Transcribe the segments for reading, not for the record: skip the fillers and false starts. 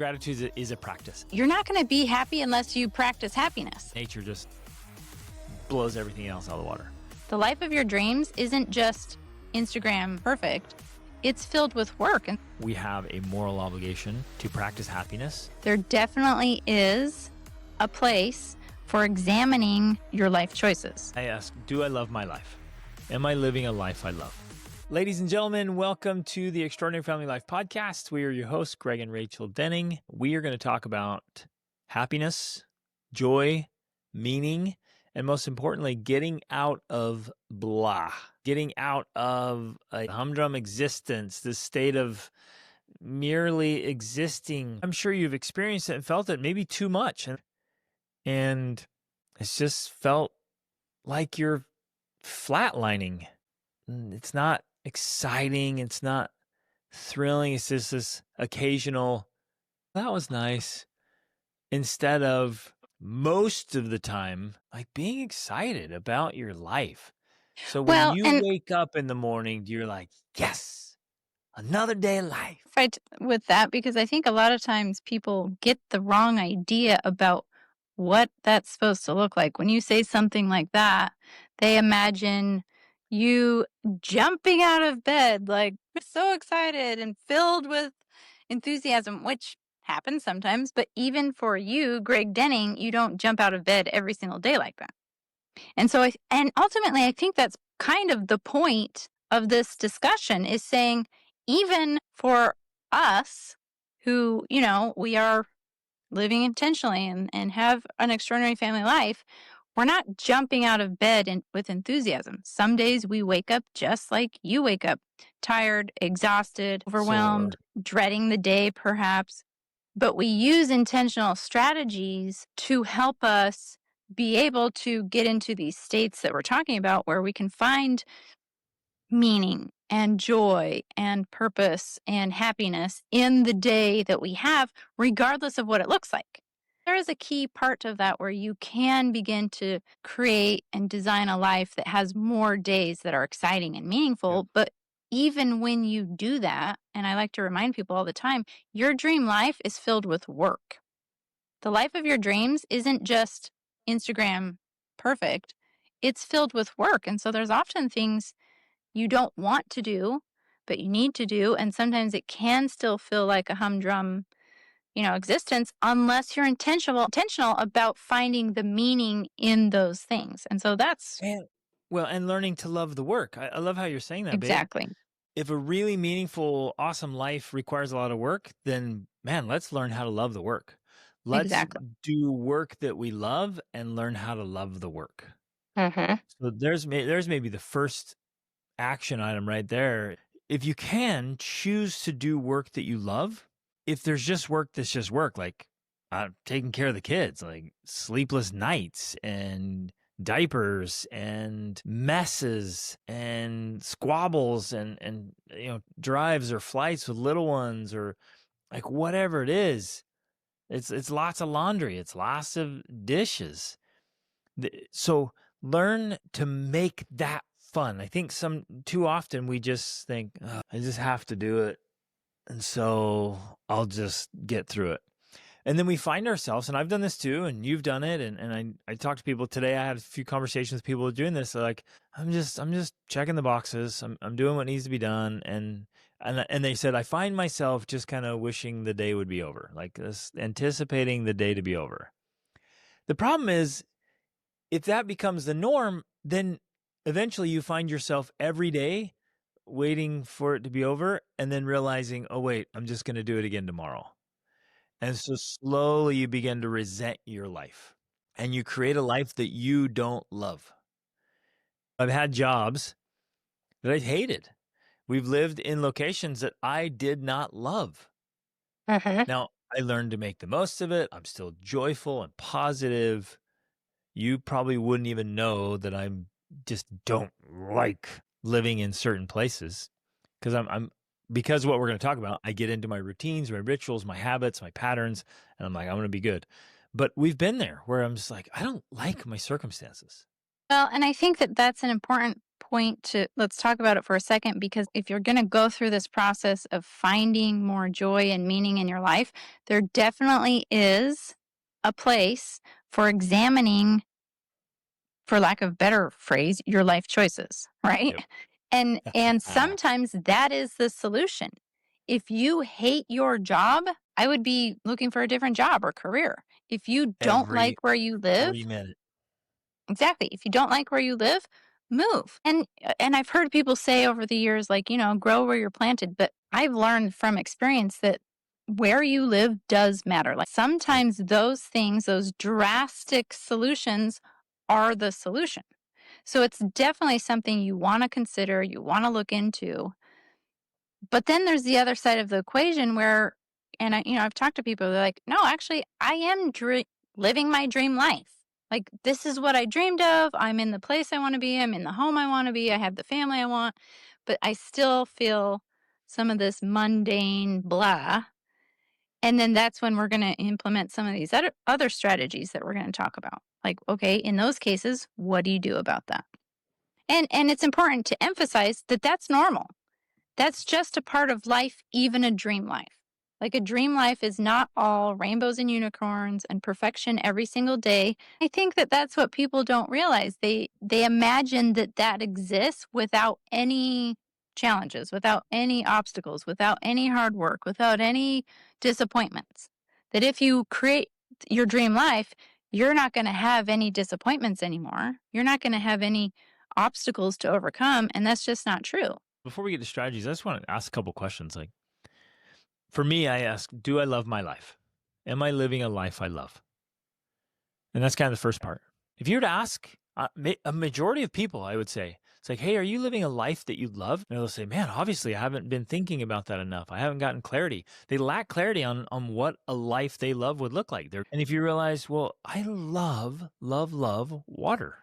Gratitude is a practice. You're not going to be happy unless you practice happiness. Nature just blows everything else out of the water. The life of your dreams isn't just Instagram perfect. It's filled with work. And We have a moral obligation to practice happiness. there definitely is a place for examining your life choices. I ask, do I love my life? Am I living a life I love? Ladies and gentlemen, welcome to the Extraordinary Family Life Podcast. We are your hosts, Greg and Rachel Denning. We are going to talk about happiness, joy, meaning, and most importantly, getting out of blah, getting out of a humdrum existence, this state of merely existing. I'm sure you've experienced it and felt it maybe too much. And it's just felt like you're flatlining. It's not exciting. It's not thrilling. It's just this occasional, that was nice, instead of most of the time, like being excited about your life. So when you wake up in the morning, you're like, yes, another day of life. Right with that, because I think a lot of times people get the wrong idea about what that's supposed to look like. When you say something like that, they imagine you jumping out of bed, like so excited and filled with enthusiasm, which happens sometimes. But even for you, Greg Denning, you don't jump out of bed every single day like that. And so, ultimately, I think that's kind of the point of this discussion, is saying, even for us who, we are living intentionally and have an extraordinary family life, we're not jumping out of bed with enthusiasm. Some days we wake up just like you wake up, tired, exhausted, overwhelmed, dreading the day perhaps. But we use intentional strategies to help us be able to get into these states that we're talking about, where we can find meaning and joy and purpose and happiness in the day that we have, regardless of what it looks like. There is a key part of that where you can begin to create and design a life that has more days that are exciting and meaningful. Yep. But even when you do that, and I like to remind people all the time, your dream life is filled with work. The life of your dreams isn't just Instagram perfect. It's filled with work. And so there's often things you don't want to do, but you need to do. And sometimes it can still feel like a humdrum, existence, unless you're intentional about finding the meaning in those things. And so that's... And learning to love the work. I love how you're saying that, Exactly. babe. If a really meaningful, awesome life requires a lot of work, then man, let's learn how to love the work. Let's do work that we love and learn how to love the work. Mm-hmm. So there's maybe the first action item right there. If you can, choose to do work that you love. If there's just work that's just work, like taking care of the kids, like sleepless nights and diapers and messes and squabbles and drives or flights with little ones, or like whatever it is, it's lots of laundry, it's lots of dishes. So learn to make that fun. I think too often we just think, oh, I just have to do it, and so I'll just get through it. And then we find ourselves, and I've done this too, and you've done it, and I talked to people today. I had a few conversations with people doing this. They're like, I'm just checking the boxes. I'm doing what needs to be done, and they said, I find myself just kind of wishing the day would be over, like this, anticipating the day to be over. The problem is, if that becomes the norm, then eventually you find yourself every day waiting for it to be over, and then realizing, oh wait, I'm just going to do it again tomorrow. And so slowly you begin to resent your life, and you create a life that you don't love. I've had jobs that I hated. We've lived in locations that I did not love. Mm-hmm. Now, I learned to make the most of it. I'm still joyful and positive. You probably wouldn't even know that I just don't like living in certain places, because because of what we're going to talk about, I get into my routines, my rituals, my habits, my patterns, and I'm like, I'm going to be good. But we've been there where I'm just like, I don't like my circumstances. Well, and I think that that's an important point to let's talk about it for a second because if you're going to go through this process of finding more joy and meaning in your life, there definitely is a place for examining, for lack of better phrase, your life choices, right? Yep. And sometimes that is the solution. If you hate your job, I would be looking for a different job or career. If you don't like Every where you live, 3 minutes. exactly. If you don't like where you live, move. And I've heard people say over the years like, grow where you're planted, but I've learned from experience that where you live does matter. Like Yep. sometimes those things, those drastic solutions are the solution. So it's definitely something you want to consider, you want to look into. But then there's the other side of the equation where, and I've talked to people, they're like, no, actually, I am living my dream life. Like, this is what I dreamed of. I'm in the place I want to be. I'm in the home I want to be. I have the family I want. But I still feel some of this mundane blah. And then that's when we're going to implement some of these other strategies that we're going to talk about. Like, okay, in those cases, what do you do about that? And it's important to emphasize that that's normal. That's just a part of life, even a dream life. Like a dream life is not all rainbows and unicorns and perfection every single day. I think that that's what people don't realize. They imagine that that exists without any challenges, without any obstacles, without any hard work, without any disappointments. That if you create your dream life, you're not going to have any disappointments anymore. You're not going to have any obstacles to overcome, and that's just not true. Before we get to strategies, I just want to ask a couple questions. Like for me, I ask, do I love my life? Am I living a life I love? And that's kind of the first part. If you were to ask a majority of people, I would say, it's like, hey, are you living a life that you love? And they'll say, man, obviously I haven't been thinking about that enough. I haven't gotten clarity. They lack clarity on what a life they love would look like. And if you realize, well, I love water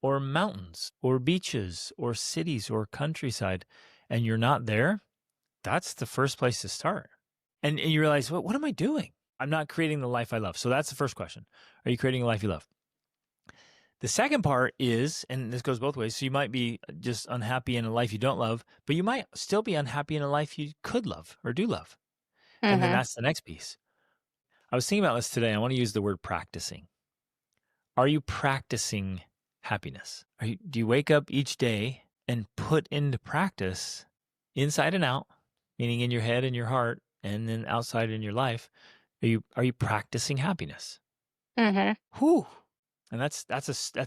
or mountains or beaches or cities or countryside, and you're not there, that's the first place to start. And you realize, well, what am I doing? I'm not creating the life I love. So that's the first question. Are you creating a life you love? The second part is, and this goes both ways, so you might be just unhappy in a life you don't love, but you might still be unhappy in a life you could love or do love. And then Mm-hmm. that's the next piece. I was thinking about this today. I want to use the word practicing. Are you practicing happiness? Do you wake up each day and put into practice inside and out, meaning in your head and your heart, and then outside in your life? Are you practicing happiness? Mm-hmm. Whew. And that's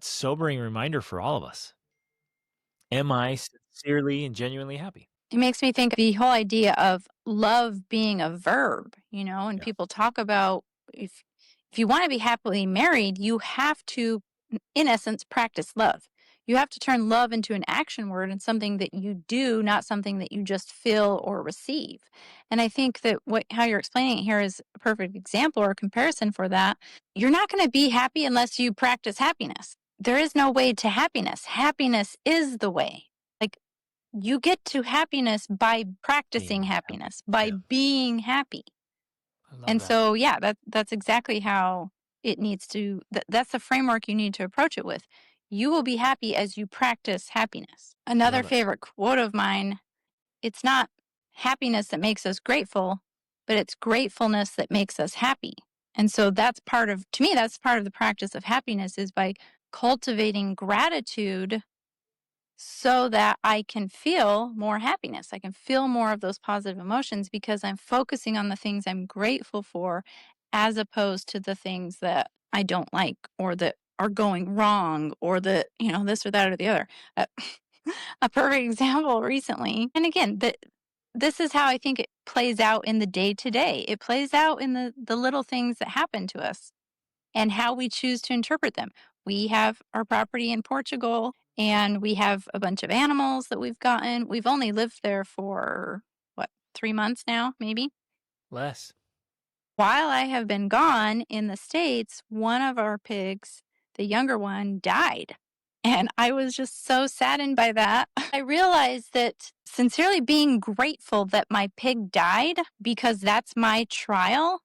sobering reminder for all of us. Am I sincerely and genuinely happy? It makes me think the whole idea of love being a verb, and Yeah. people talk about if you want to be happily married, you have to, in essence, practice love. You have to turn love into an action word and something that you do, not something that you just feel or receive. And I think that how you're explaining it here is a perfect example or comparison for that. You're not going to be happy unless you practice happiness. There is no way to happiness. Happiness is the way. Like you get to happiness by practicing Being happy. happiness, by Yeah. being happy. I love And that. so, yeah, that's exactly how it needs to, that's the framework you need to approach it with. You will be happy as you practice happiness. I Another love it. favorite quote of mine, it's not happiness that makes us grateful, but it's gratefulness that makes us happy. And so that's part of, to me, that's part of the practice of happiness is by cultivating gratitude so that I can feel more happiness. I can feel more of those positive emotions because I'm focusing on the things I'm grateful for as opposed to the things that I don't like or that are going wrong or that, this or that or the other. Uh, a perfect example recently. And again, this is how I think it plays out in the day to day. It plays out in the little things that happen to us and how we choose to interpret them. We have our property in Portugal and we have a bunch of animals that we've gotten. We've only lived there for what, 3 months now, maybe? Less. While I have been gone in the States, one of our pigs, the younger one, died. And I was just so saddened by that. I realized that sincerely being grateful that my pig died because that's my trial,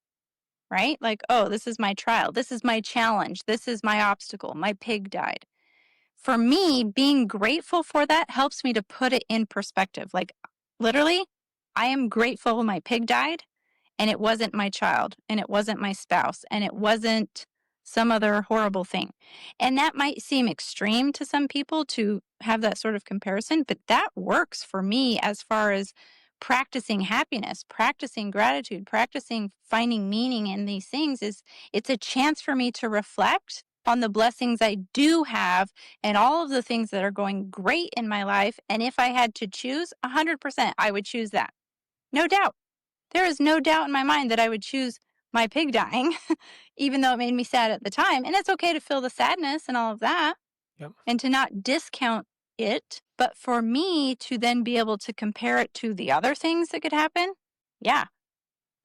right? Like, oh, this is my trial. This is my challenge. This is my obstacle. My pig died. for me, being grateful for that helps me to put it in perspective. Like, literally, I am grateful my pig died and it wasn't my child and it wasn't my spouse and it wasn't some other horrible thing. And that might seem extreme to some people to have that sort of comparison, but that works for me as far as practicing happiness, practicing gratitude, practicing finding meaning in these things is it's a chance for me to reflect on the blessings I do have and all of the things that are going great in my life. And if I had to choose 100%, I would choose that. No doubt. There is no doubt in my mind that I would choose my pig dying, even though it made me sad at the time. And it's okay to feel the sadness and all of that Yep. and to not discount it. But for me to then be able to compare it to the other things that could happen, yeah,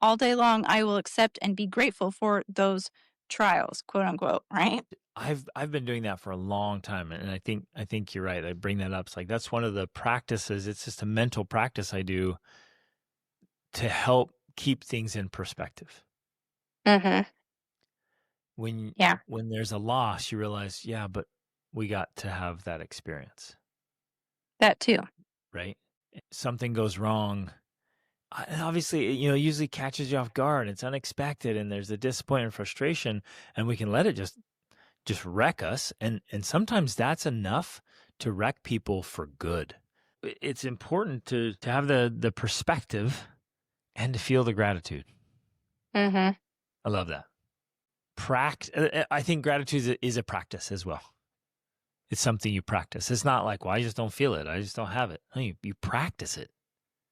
all day long, I will accept and be grateful for those trials, quote unquote, right? I've been doing that for a long time, and I think you're right. I bring that up. It's like that's one of the practices. It's just a mental practice I do to help keep things in perspective. Mm-hmm. When Yeah, when there's a loss, you realize, yeah, but we got to have that experience, that too. right? Something goes wrong. And obviously, it usually catches you off guard. It's unexpected, and there's a disappointment and frustration, and we can let it just wreck us. And sometimes that's enough to wreck people for good. It's important to have the perspective and to feel the gratitude. Mm-hmm. I love that. I think gratitude is a practice as well. It's something you practice. It's not like, well, I just don't feel it. I just don't have it. No, you practice it.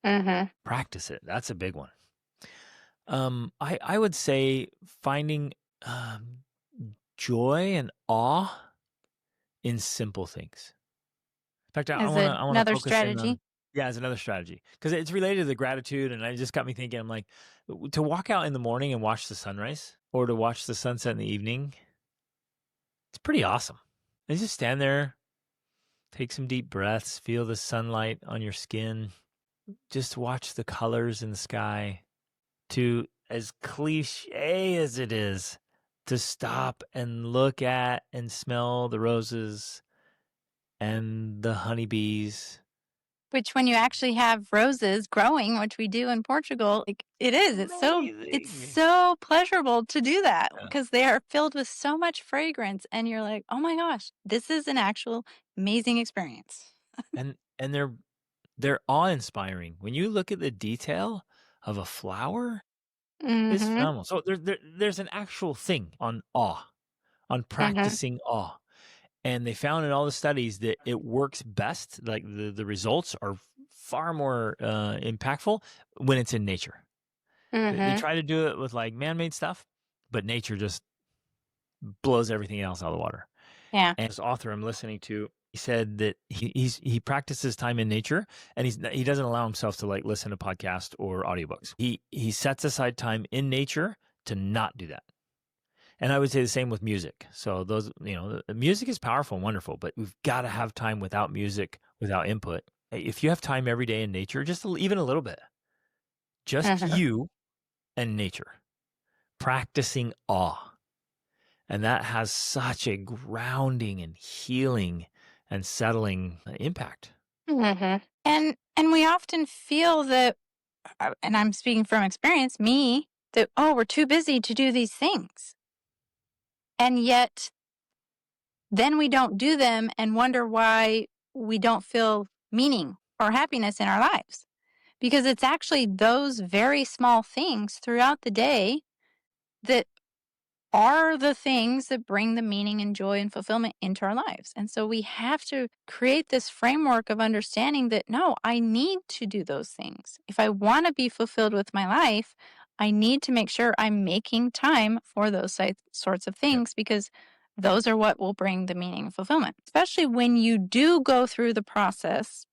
Mm-hmm. Practice it. That's a big one. I would say finding joy and awe in simple things. In fact, I As want to I want to another focus in on, strategy. yeah, as another strategy, because it's related to the gratitude, and it just got me thinking. I'm like, to walk out in the morning and watch the sunrise, or to watch the sunset in the evening. It's pretty awesome. And just stand there, take some deep breaths, feel the sunlight on your skin, just watch the colors in the sky. To, as cliche as it is, to stop and look at and smell the roses and the honeybees. Which when you actually have roses growing, which we do in Portugal, like it is, it's Amazing. so pleasurable to do that Yeah. because they are filled with so much fragrance and you're like, "Oh my gosh, this is an actual amazing experience." And they're awe-inspiring. When you look at the detail of a flower, it's Mhm. phenomenal. So there's an actual thing on awe, on Mhm. practicing awe. And they found in all the studies that it works best, like the results are far more impactful when it's in nature. They Mhm. try to do it with like man-made stuff, but nature just blows everything else out of the water. Yeah. And this author I'm listening to, he said that he practices time in nature, and he doesn't allow himself to like listen to podcasts or audiobooks. He sets aside time in nature to not do that. And I would say the same with music. So those, music is powerful and wonderful, but we've got to have time without music, without input. If you have time every day in nature, just even a little bit, just Mhm. you and nature, practicing awe. And that has such a grounding and healing and settling impact. Mhm. And we often feel that and I'm speaking from experience, me, that oh, we're too busy to do these things. And yet then we don't do them and wonder why we don't feel meaning or happiness in our lives. Because it's actually those very small things throughout the day that are the things that bring the meaning and joy and fulfillment into our lives. And so we have to create this framework of understanding that no, I need to do those things. If I want to be fulfilled with my life, I need to make sure I'm making time for those sorts of Yep. things because those are what will bring the meaning and fulfillment, especially when you do go through the process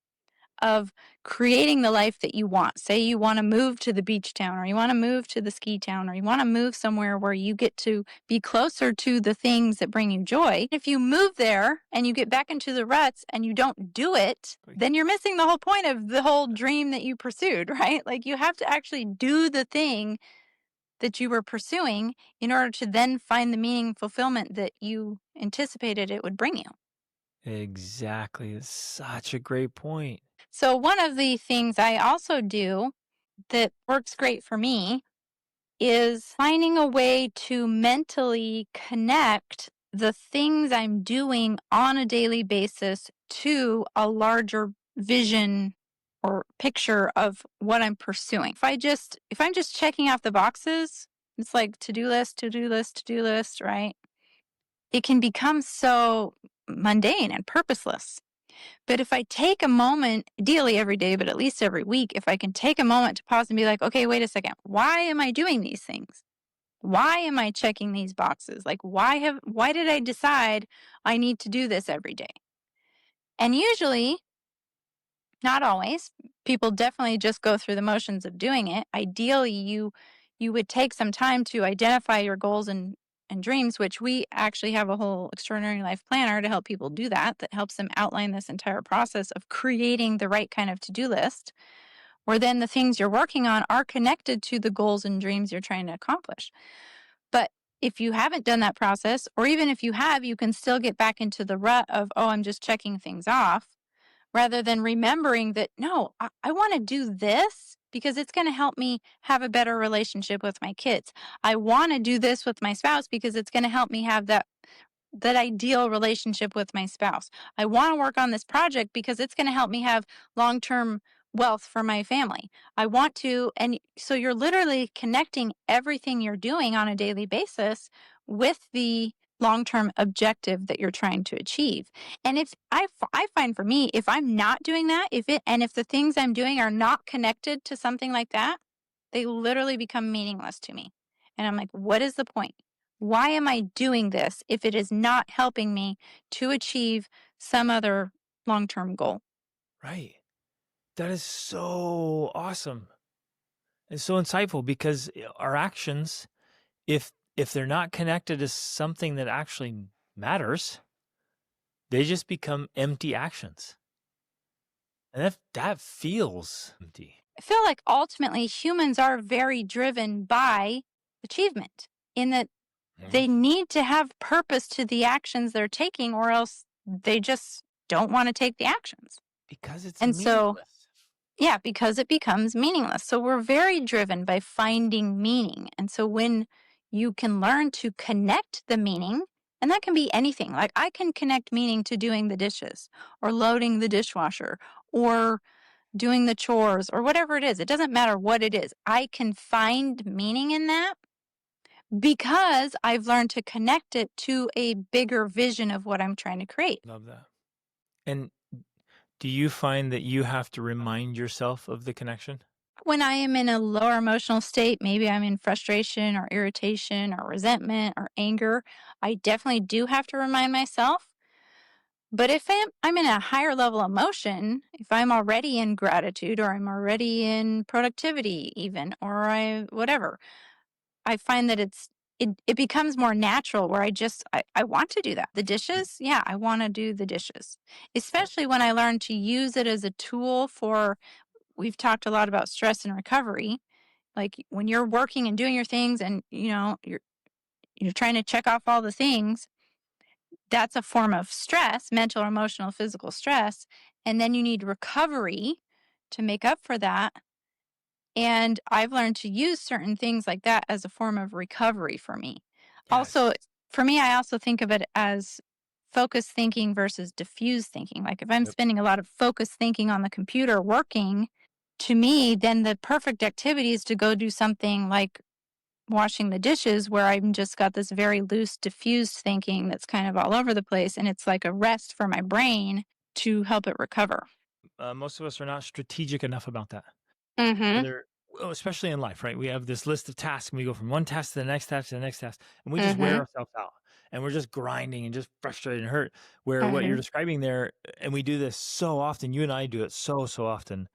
of creating the life that you want. Say you want to move to the beach town, or you want to move to the ski town, or you want to move somewhere where you get to be closer to the things that bring you joy. If you move there and you get back into the ruts and you don't do it, then you're missing the whole point of the whole dream that you pursued, right? Like you have to actually do the thing that you were pursuing in order to then find the meaning and fulfillment that you anticipated it would bring you. Exactly. It's such a great point. So, one of the things I also do that works great for me is finding a way to mentally connect the things I'm doing on a daily basis to a larger vision or picture of what I'm pursuing. If I'm just checking off the boxes, it's like to-do list, to-do list, to-do list, right? It can become so mundane and purposeless. But if I take a moment, ideally every day, but at least every week, if I can take a moment to pause and be like, okay, wait a second, why am I doing these things? Why am I checking these boxes? Like, why did I decide I need to do this every day? And usually, not always, people definitely just go through the motions of doing it. Ideally, you would take some time to identify your goals and dreams, which we actually have a whole extraordinary life planner to help people do that, that helps them outline this entire process of creating the right kind of to-do list, where then the things you're working on are connected to the goals and dreams you're trying to accomplish. But if you haven't done that process, or even if you have, you can still get back into the rut of, oh, I'm just checking things off, rather than remembering that, no, I want to do this because it's going to help me have a better relationship with my kids. I want to do this with my spouse because it's going to help me have that ideal relationship with my spouse. I want to work on this project because it's going to help me have long-term wealth for my family. I want to, and so you're literally connecting everything you're doing on a daily basis with the long-term objective that you're trying to achieve. And if I find for me, if I'm not doing that, if the things I'm doing are not connected to something like that, they literally become meaningless to me. And I'm like, what is the point? Why am I doing this if it is not helping me to achieve some other long term goal? Right. That is so awesome and so insightful because our actions, if they're not connected to something that actually matters, they just become empty actions. And that feels empty. I feel like ultimately humans are very driven by achievement in that Mhm. they need to have purpose to the actions they're taking, or else they just don't want to take the actions. Because it's And so, meaningless. yeah, because it becomes meaningless. So we're very driven by finding meaning. And so when you can learn to connect the meaning, and that can be anything. Like I can connect meaning to doing the dishes or loading the dishwasher or doing the chores or whatever it is. It doesn't matter what it is. I can find meaning in that because I've learned to connect it to a bigger vision of what I'm trying to create. Love that. And do you find that you have to remind yourself of the connection? When I am in a lower emotional state, maybe I'm in frustration or irritation or resentment or anger, I definitely do have to remind myself. But if I'm in a higher level emotion, if I'm already in gratitude or I'm already in productivity, even, or whatever, I find that it becomes more natural where I want to do that. The dishes, yeah, I want to do the dishes. Especially when I learn to use it as a tool for we've talked a lot about stress and recovery. Like when you're working and doing your things and you're trying to check off all the things, that's a form of stress, mental, emotional, physical stress, and then you need recovery to make up for that. And I've learned to use certain things like that as a form of recovery for me. Also, Yes. for me, I also think of it as focus thinking versus diffuse thinking. Like if I'm Yep. spending a lot of focus thinking on the computer working, to me, then the perfect activity is to go do something like washing the dishes where I'm just got this very loose, diffused thinking that's kind of all over the place. And it's like a rest for my brain to help it recover. Most of us are not strategic enough about that. Mm-hmm. Whether, well, especially in life, right? We have this list of tasks and we go from one task to the next task to the next task, and we just wear Mm-hmm. ourselves out and we're just grinding and just frustrated and hurt. Where what you're Mm-hmm. describing there, and we do this so often, you and I do it so often,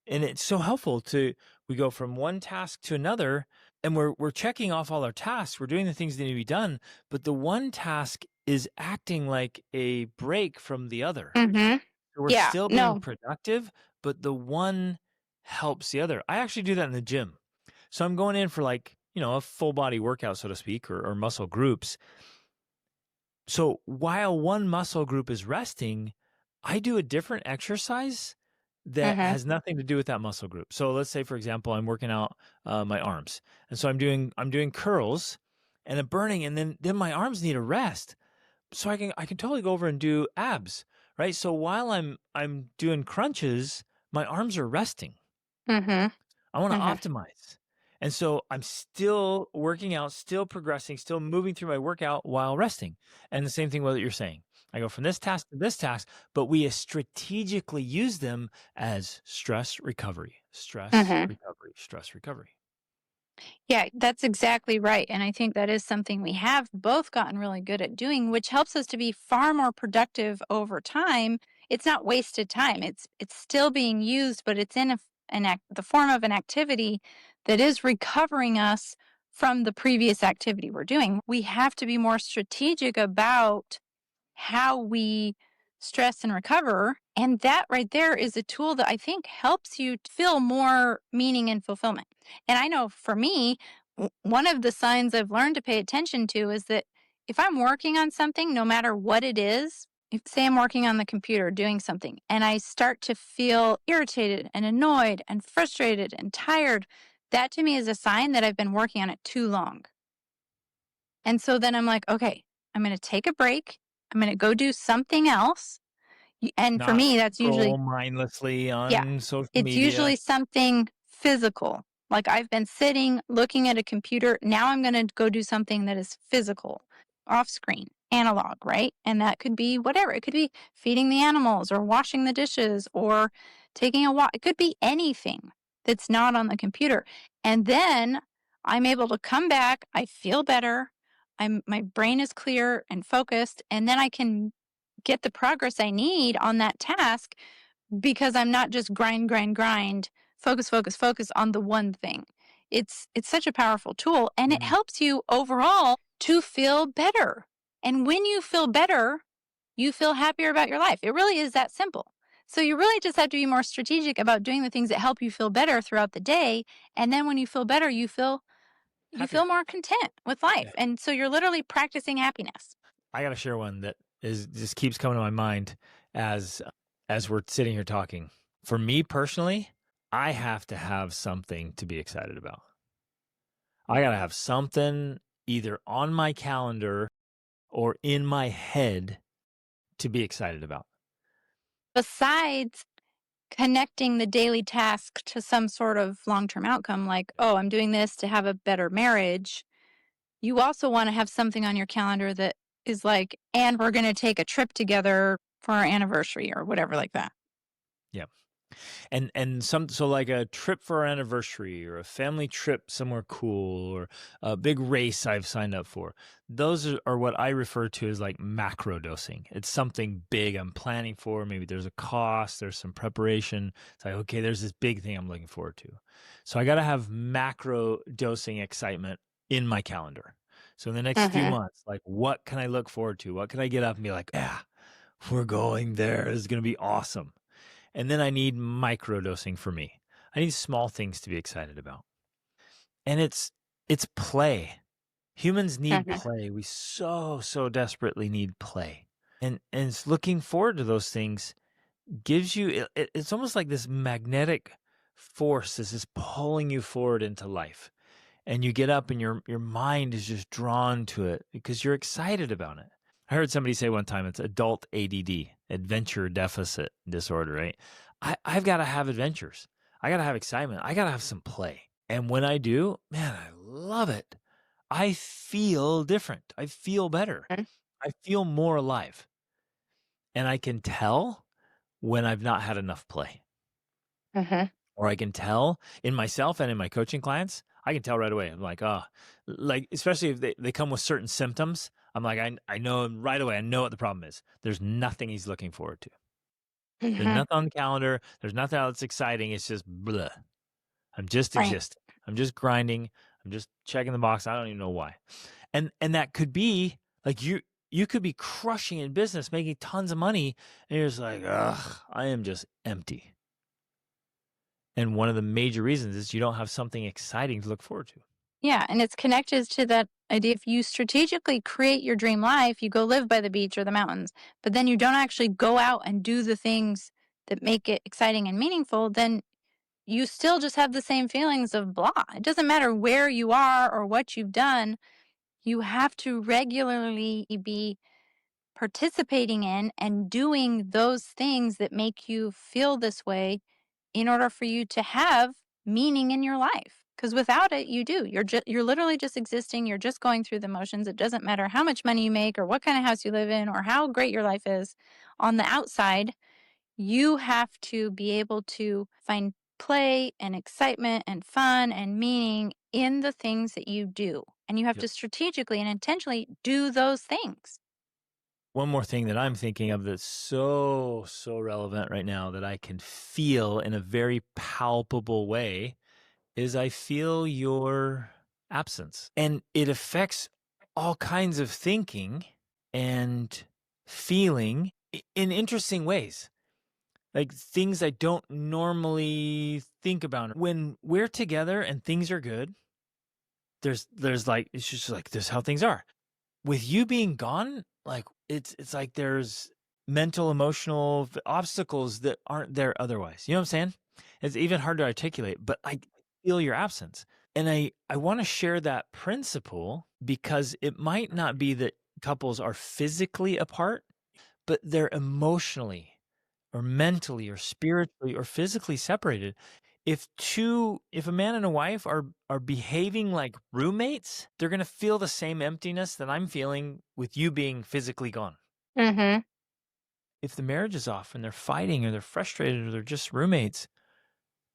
and it's so helpful to we go from one task to another and we're checking off all our tasks, we're doing the things that need to be done, but the one task is acting like a break from the other. Mm-hmm. So we're Yeah. still being No. productive, but the one helps the other. I actually do that in the gym. So I'm going in for like, a full body workout, so to speak, or muscle groups. So while one muscle group is resting, I do a different exercise that Mhm. has nothing to do with that muscle group. So let's say, for example, I'm working out my arms, and so I'm doing curls, and I'm burning, and then my arms need a rest. So I can totally go over and do abs, right? So while I'm doing crunches, my arms are resting. Mhm. I want to Mhm. optimize. And so I'm still working out, still progressing, still moving through my workout while resting. And the same thing with what you're saying. I go from this task to this task, but we strategically use them as stress recovery, stress Mhm. recovery, stress recovery. Yeah, that's exactly right. And I think that is something we have both gotten really good at doing, which helps us to be far more productive over time. It's not wasted time. It's still being used, but it's in the form of an activity that is recovering us from the previous activity we're doing. We have to be more strategic about how we stress and recover. And that right there is a tool that I think helps you to feel more meaning and fulfillment. And I know for me, one of the signs I've learned to pay attention to is that if I'm working on something, no matter what it is, if say I'm working on the computer doing something and I start to feel irritated and annoyed and frustrated and tired, that to me is a sign that I've been working on it too long. And so then I'm like, okay, I'm going to take a break. I'm going to go do something else. And for Not me, that's scroll usually, mindlessly yeah, on social it's media. usually something physical. Like I've been sitting looking at a computer. Now I'm going to go do something that is physical, off screen, analog, right? And that could be whatever. It could be feeding the animals or washing the dishes or taking a walk. It could be anything that's not on the computer. And then I'm able to come back. I feel better. My brain is clear and focused. And then I can get the progress I need on that task because I'm not just grind, focus, focus, focus on the one thing. It's such a powerful tool and it Mhm. helps you overall to feel better. And when you feel better, you feel happier about your life. It really is that simple. So you really just have to be more strategic about doing the things that help you feel better throughout the day. And then when you feel better, you feel Happier. more content with Yeah. life. And so you're literally practicing happiness. I got to share one that is just keeps coming to my mind as as we're sitting here talking. For me personally, I have to have something to be excited about. I got to have something either on my calendar or in my head to be excited about. Besides connecting the daily task to some sort of long-term outcome like, "Oh, I'm doing this to have a better marriage." You also wanna have something on your calendar that is like, "And we're gonna take a trip together for our anniversary," or whatever like that. Yeah. And some so like a trip for our anniversary or a family trip somewhere cool or a big race I've signed up for. Those are what I refer to as like macro dosing. It's something big I'm planning for. Maybe there's a cost, there's some preparation. It's like, okay, there's this big thing I'm looking forward to. So I got to have macro dosing excitement in my calendar. So in the next few Mhm, months, like what can I look forward to? What can I get up and be like, yeah, we're going there. This is going to be awesome. And then I need microdosing for me. I need small things to be excited about. And it's play. Humans need mhm, play. We so desperately need play. And it's looking forward to those things gives you it's almost like this magnetic force is just pulling you forward into life. And you get up and your mind is just drawn to it because you're excited about it. I heard somebody say one time it's adult ADD, adventure deficit disorder, right? I've got to have adventures. I got to have excitement. I got to have some play. And when I do, man, I love it. I feel different. I feel better. mhm, I feel more alive. And I can tell when I've not had enough play. mhm. Or I can tell in myself and in my coaching clients, I can tell right away. I'm like, oh, like, especially if they come with certain symptoms, I'm like, I know right away. I know what the problem is. There's nothing he's looking forward to. There's Mhm. nothing on the calendar. There's nothing else exciting. It's just blah. I'm just Right. existing. I'm just grinding. I'm just checking the box. I don't even know why. And that could be like you could be crushing in business, making tons of money, and you're just like, ugh, I am just empty. And one of the major reasons is you don't have something exciting to look forward to. Yeah, and it's connected to that idea if you strategically create your dream life, you go live by the beach or the mountains, but then you don't actually go out and do the things that make it exciting and meaningful, then you still just have the same feelings of blah. It doesn't matter where you are or what you've done. You have to regularly be participating in and doing those things that make you feel this way in order for you to have meaning in your life. Because without it, you do. You're literally just existing. You're just going through the motions. It doesn't matter how much money you make or what kind of house you live in or how great your life is. On the outside, you have to be able to find play and excitement and fun and meaning in the things that you do. And you have Yep. to strategically and intentionally do those things. One more thing that I'm thinking of that's so relevant right now that I can feel in a very palpable way is I feel your absence. And it affects all kinds of thinking and feeling in interesting ways. Like things I don't normally think about. When we're together and things are good, there's like it's just like this is how things are. With you being gone, like it's like there's mental, emotional obstacles that aren't there otherwise. You know what I'm saying? It's even hard to articulate, but I feel your absence. And I want to share that principle because it might not be that couples are physically apart, but they're emotionally or mentally or spiritually or physically separated. If a man and a wife are behaving like roommates, they're going to feel the same emptiness that I'm feeling with you being physically gone. Mm-hmm. If the marriage is off and they're fighting or they're frustrated or they're just roommates,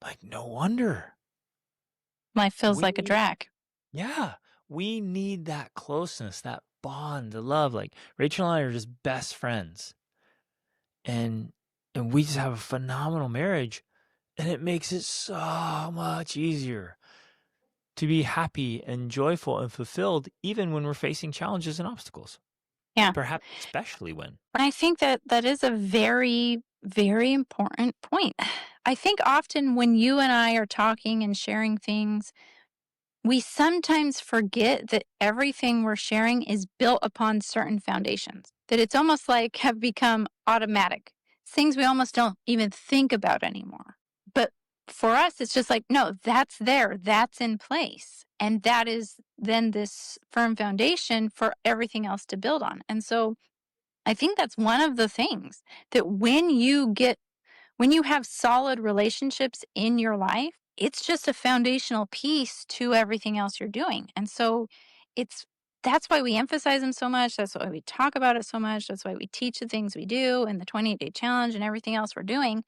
like no wonder. Life feels We like a need drag. Yeah, we need that closeness, that bond, the love. Like Rachel and I are just best friends. And we just have a phenomenal marriage, and it makes it so much easier to be happy and joyful and fulfilled even when we're facing challenges and obstacles, Yeah. perhaps especially when. And I think that that is a very, very important point. I think often when you and I are talking and sharing things, we sometimes forget that everything we're sharing is built upon certain foundations, that it's almost like have become automatic, things we almost don't even think about anymore. But for us, it's just like, no, that's there, that's in place. And that is then this firm foundation for everything else to build on. And so I think that's one of the things that when you have solid relationships in your life, it's just a foundational piece to everything else you're doing. And so it's that's why we emphasize them so much. That's why we talk about it so much. That's why we teach the things we do and the 28-day challenge and everything else we're doing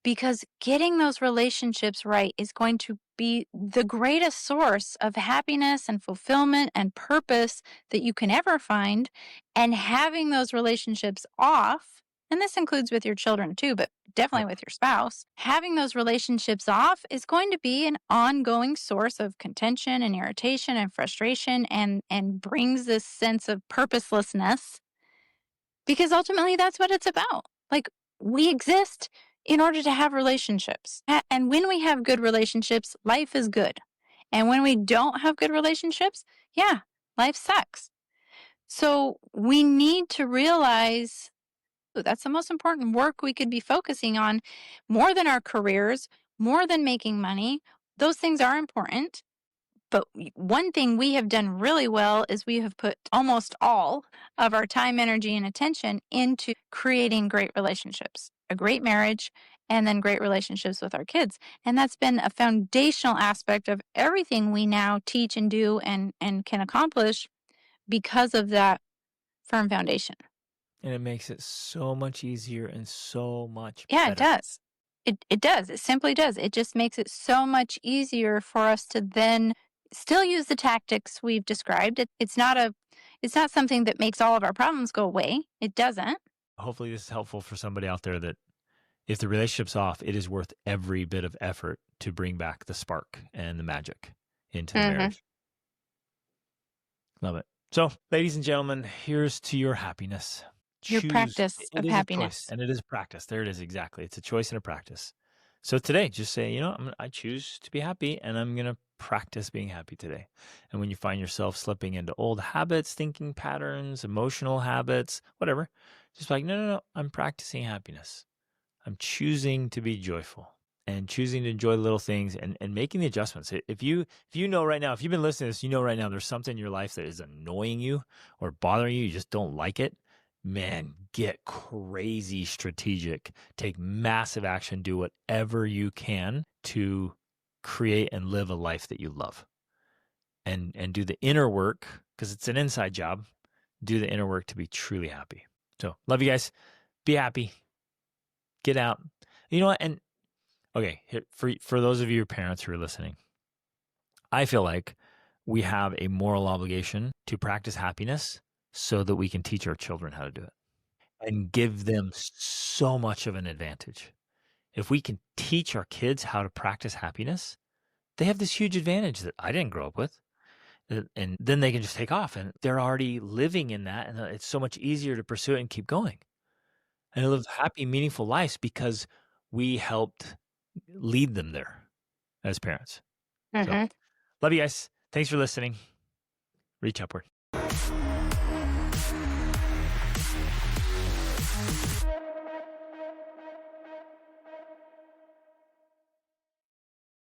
because getting those relationships right is going to be the greatest source of happiness and fulfillment and purpose that you can ever find. And having those relationships off, and this includes with your children too, but definitely Yep. with your spouse, having those relationships off is going to be an ongoing source of contention and irritation and frustration and brings this sense of purposelessness because ultimately that's what it's about. Like we exist in order to have relationships. And when we have good relationships, life is good. And when we don't have good relationships, yeah, life sucks. So we need to realize that's the most important work we could be focusing on more than our careers, more than making money. Those things are important. But one thing we have done really well is we have put almost all of our time, energy, and attention into creating great relationships, a great marriage, and then great relationships with our kids. And that's been a foundational aspect of everything we now teach and do and can accomplish because of that firm foundation. And it makes it so much easier and so much Yeah, it better. does. It does. It simply does. It just makes it so much easier for us to then still use the tactics we've described. It's not something that makes all of our problems go away. It doesn't. Hopefully, this is helpful for somebody out there that if the relationship's off, it is worth every bit of effort to bring back the spark and the magic into the Mhm. marriage. Love it. So, ladies and gentlemen, here's to your happiness. Your Choose. practice It of is a choice happiness. and it is a practice. There it is. Exactly. It's a choice and a practice. So today, just say, I choose to be happy and I'm going to practice being happy today. And when you find yourself slipping into old habits, thinking patterns, emotional habits, whatever, just like, no, no, no, I'm practicing happiness. I'm choosing to be joyful and choosing to enjoy little things and making the adjustments. If you know right now, if you've been listening to this, you know right now there's something in your life that is annoying you or bothering you, you just don't like it. Man, get crazy strategic. Take massive action. Do whatever you can to create and live a life that you love. And do the inner work, because it's an inside job. Do the inner work to be truly happy. So love you guys. Be happy. Get out. You know what? And okay, for those of you parents who are listening, I feel like we have a moral obligation to practice happiness so that we can teach our children how to do it and give them so much of an advantage. If we can teach our kids how to practice happiness, they have this huge advantage that I didn't grow up with. And then they can just take off and they're already living in that. And it's so much easier to pursue it and keep going and live happy, meaningful lives because we helped lead them there as parents. So Mhm. love you guys. Thanks for listening. Reach upward.